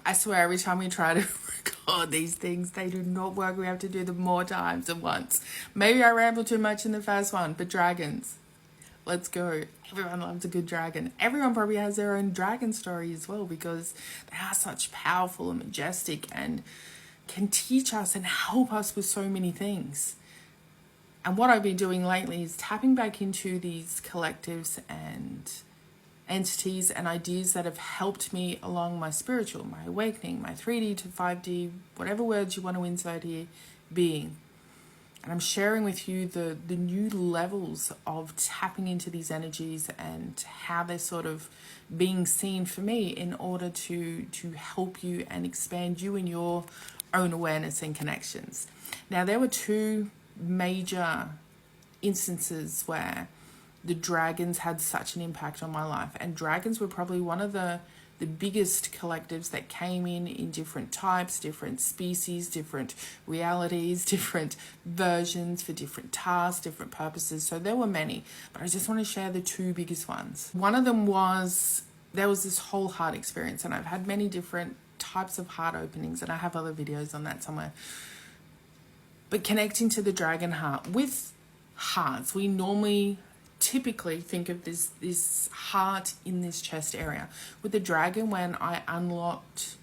I swear every time we try to record these things, they do not work. We have to do them more times than once. Maybe I rambled too much in the first one, but dragons. Let's go. Everyone loves a good dragon. Everyone probably has their own dragon story as well, because they are such powerful and majestic and can teach us and help us with so many things. And what I've been doing lately is tapping back into these collectives and entities and ideas that have helped me along my spiritual, my awakening, my 3D to 5D, whatever words you want to insert here, being. And I'm sharing with you the new levels of tapping into these energies and how they're sort of being seen for me in order to help you and expand you in your own awareness and connections. Now, there were two major instances where the dragons had such an impact on my life, and dragons were probably one of the biggest collectives that came in different types, different species, different realities, different versions for different tasks, different purposes. So there were many, but I just want to share the two biggest ones. One of them was, there was this whole heart experience, and I've had many different types of heart openings, and I have other videos on that somewhere. But connecting to the dragon heart, with hearts, we normally typically think of this heart in this chest area. With the dragon, when I unlocked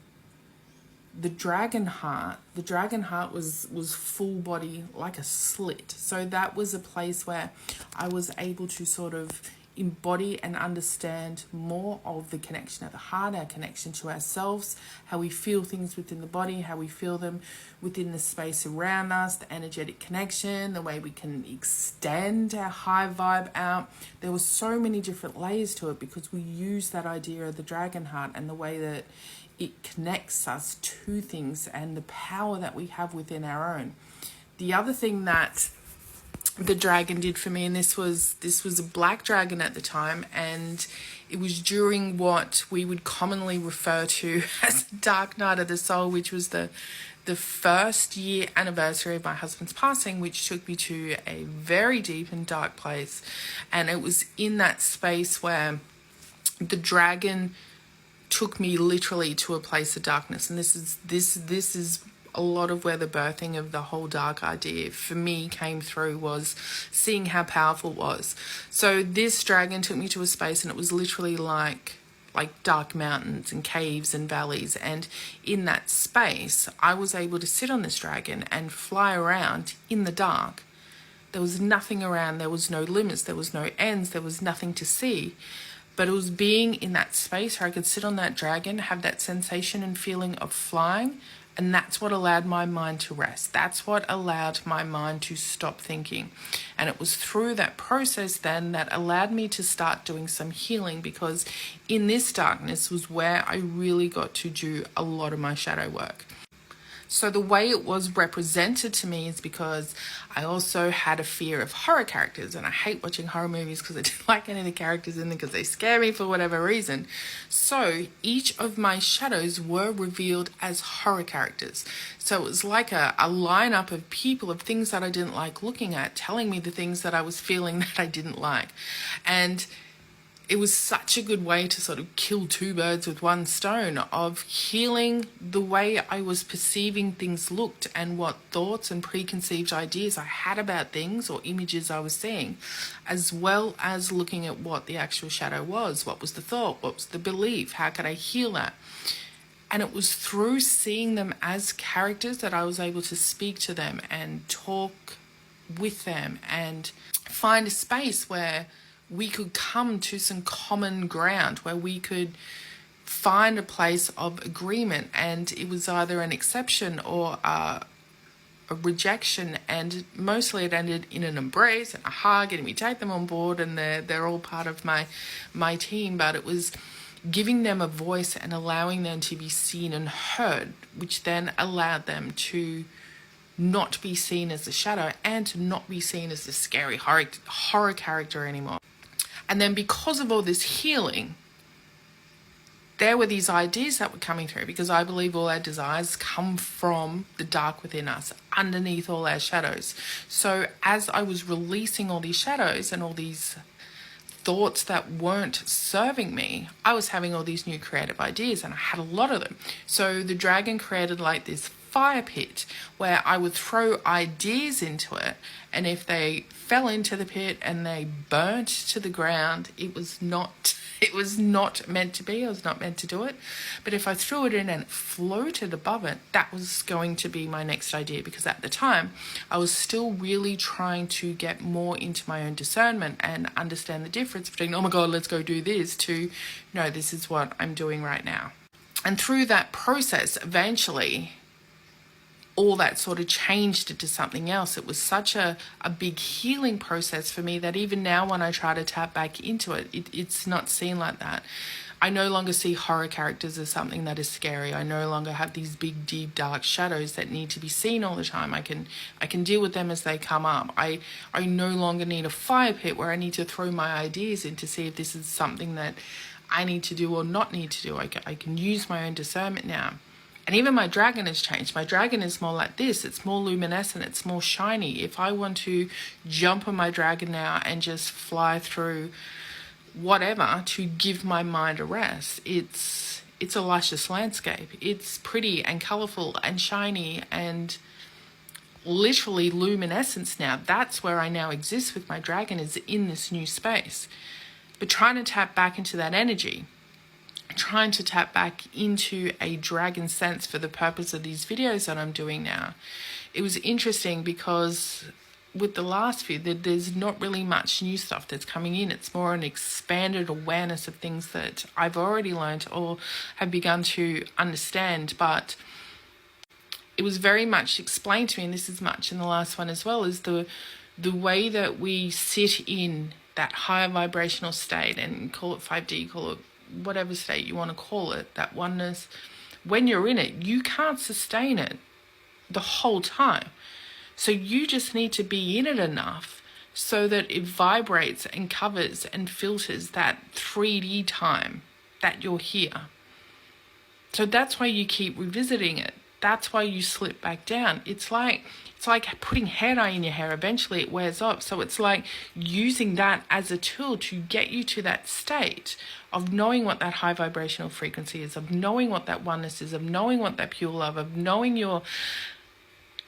the dragon heart was full body, like a slit. So that was a place where I was able to sort of embody and understand more of the connection of the heart, our connection to ourselves, how we feel things within the body, how we feel them within the space around us, the energetic connection, the way we can extend our high vibe out. There were so many different layers to it because we use that idea of the dragon heart and the way that it connects us to things and the power that we have within our own. The other thing that the dragon did for me, and this was a black dragon at the time, and it was during what we would commonly refer to as Dark Night of the Soul, which was the first year anniversary of my husband's passing, which took me to a very deep and dark place. And it was in that space where the dragon took me literally to a place of darkness. And this is a lot of where the birthing of the whole dark idea for me came through, was seeing how powerful it was. So this dragon took me to a space, and it was literally like dark mountains and caves and valleys. And in that space, I was able to sit on this dragon and fly around in the dark. There was nothing around. There was no limits. There was no ends. There was nothing to see. But it was being in that space where I could sit on that dragon, have that sensation and feeling of flying. And that's what allowed my mind to rest. That's what allowed my mind to stop thinking. And it was through that process then that allowed me to start doing some healing, because in this darkness was where I really got to do a lot of my shadow work. So the way it was represented to me is because I also had a fear of horror characters, and I hate watching horror movies because I don't like any of the characters in them because they scare me for whatever reason. So each of my shadows were revealed as horror characters. So it was like a lineup of people, of things that I didn't like looking at, telling me the things that I was feeling that I didn't like. And it was such a good way to sort of kill two birds with one stone, of healing the way I was perceiving things looked and what thoughts and preconceived ideas I had about things or images I was seeing, as well as looking at what the actual shadow was. What was the thought? What was the belief? How could I heal that? And it was through seeing them as characters that I was able to speak to them and talk with them and find a space where we could come to some common ground, where we could find a place of agreement. And it was either an exception or a rejection, and mostly it ended in an embrace and a hug, and we take them on board, and they're all part of my team. But it was giving them a voice and allowing them to be seen and heard, which then allowed them to not be seen as a shadow and to not be seen as the scary horror character anymore. And then because of all this healing, there were these ideas that were coming through, because I believe all our desires come from the dark within us, underneath all our shadows. So as I was releasing all these shadows and all these thoughts that weren't serving me, I was having all these new creative ideas, and I had a lot of them. So the dragon created like this fire pit where I would throw ideas into it, and if they fell into the pit and they burnt to the ground, it was not meant to be. I was not meant to do it. But if I threw it in and it floated above it, that was going to be my next idea, because at the time I was still really trying to get more into my own discernment and understand the difference between, oh my God, let's go do this, to no, this is what I'm doing right now. And through that process, eventually all that sort of changed into something else. It was such a big healing process for me that even now when I try to tap back into it, it's not seen like that. I no longer see horror characters as something that is scary. I no longer have these big, deep, dark shadows that need to be seen all the time. I can deal with them as they come up. I no longer need a fire pit where I need to throw my ideas in to see if this is something that I need to do or not need to do. I can use my own discernment now. And even my dragon has changed. My dragon is more like this. It's more luminescent. It's more shiny. If I want to jump on my dragon now and just fly through whatever to give my mind a rest, it's a luscious landscape. It's pretty and colourful and shiny and literally luminescence now. That's where I now exist with my dragon, is in this new space. But trying to tap back into that energy, trying to tap back into a dragon sense for the purpose of these videos that I'm doing now. It was interesting because with the last few, there's not really much new stuff that's coming in. It's more an expanded awareness of things that I've already learned or have begun to understand. But it was very much explained to me, and this is much in the last one as well, is the way that we sit in that higher vibrational state, and call it 5D, call it whatever state you want to call it, that oneness. When you're in it, you can't sustain it the whole time. So you just need to be in it enough so that it vibrates and covers and filters that 3D time that you're here. So that's why you keep revisiting it. That's why you slip back down. It's like putting hair dye in your hair. Eventually it wears off. So it's like using that as a tool to get you to that state of knowing what that high vibrational frequency is, of knowing what that oneness is, of knowing what that pure love, of knowing your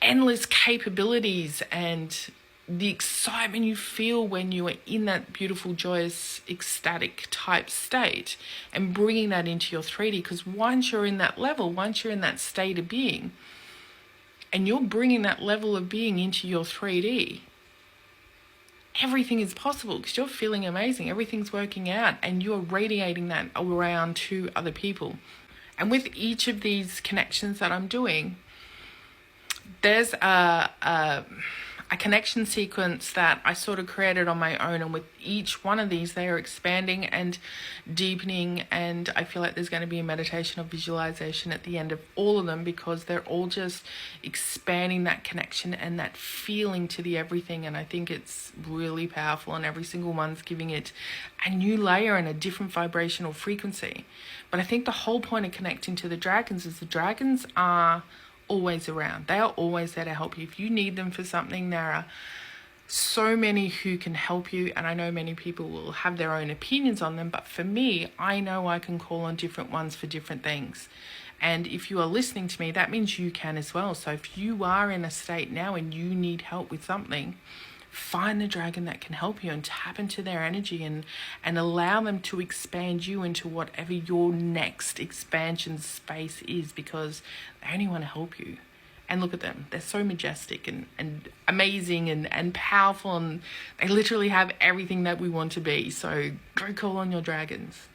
endless capabilities and the excitement you feel when you are in that beautiful, joyous, ecstatic type state, and bringing that into your 3D. Because once you're in that level, once you're in that state of being, and you're bringing that level of being into your 3D, everything is possible because you're feeling amazing. Everything's working out and you're radiating that around to other people. And with each of these connections that I'm doing, there's a connection sequence that I sort of created on my own, and with each one of these they are expanding and deepening, and I feel like there's going to be a meditation of visualization at the end of all of them, because they're all just expanding that connection and that feeling to the everything. And I think it's really powerful, and every single one's giving it a new layer and a different vibrational frequency. But I think the whole point of connecting to the dragons is the dragons are always around. They are always there to help you. If you need them for something, there are so many who can help you, and I know many people will have their own opinions on them, but for me, I know I can call on different ones for different things. And if you are listening to me, that means you can as well. So if you are in a state now and you need help with something, find the dragon that can help you and tap into their energy and allow them to expand you into whatever your next expansion space is, because they only want to help you. And look at them. They're so majestic and amazing and powerful, and they literally have everything that we want to be. So go call on your dragons.